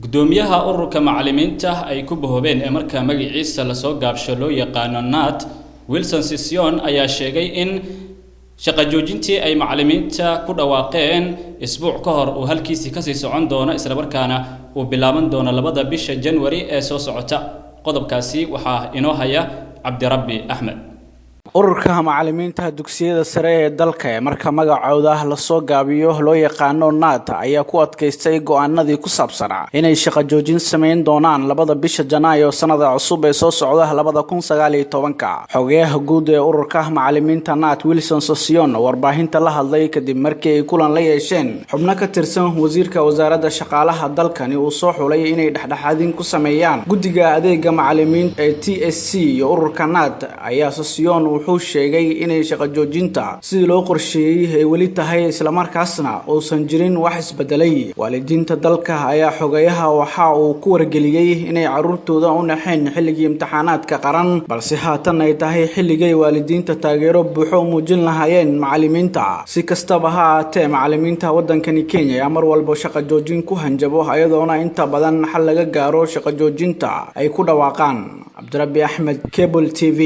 gudoomiyaha ururka macallimiinta ay ku bohobeen ee marka magaciisa la soo gaabsho loo yaqaano NAT Wilson Sisson ayaa sheegay in shaqo joojintii ay macallimiinta ku dhawaaqeen isbuuc ka hor uu halkiisii ka sii socon doono isla markaana uu bilaaban doono 2 bisha January ee soo socota qodobkaasi waxa inoo haya Cabdirabbi Ahmed ururka macallimiinta dugsiyada sare ee dalka ee marka magacooda la soo gaabiyo loo yaqaano NAT ayaa ku adkaystay go'aanadii ku saabsanaa inay shaqo joojin sameyn doonaan 2 bisha Janaayo sanada cusub ee soo socda 2019 xogayaha guud ee ururka macallimiinta NAT Wilson Sisson warbaahinta la hadlay kadib markii ay kulan la yeesheen xubno ka tirsan wasiirka wasaaradda shaqaalaha dalkani uu soo xulay inay dhexdhexaadin ku sameeyaan guddiga adeega macallimiinta ee TSC iyo ururka NAT ayaa Sisson wuxuu sheegay inay shaqo joojinta sidii loo qorsheeyay ay wali tahay isla markaasna uusan jirin wax isbedelay waalidiinta dalka ayaa xogayaha waxa uu ku wargeliyay inay caruurtooda u naxeen xilligii imtixaanaadka qaran balse haatan ay tahay xilligii waalidiinta taageero buuxo muujin lahaayeen macallimiinta si kastaba ha ahaatee macallimiinta waddankani Kenya ayaa mar walba shaqo joojin ku hanjabo ayadoona inta badan xal laga gaaro shaqo joojinta ay ku dhawaaqaan Cabdirabbi Ahmed Cable TV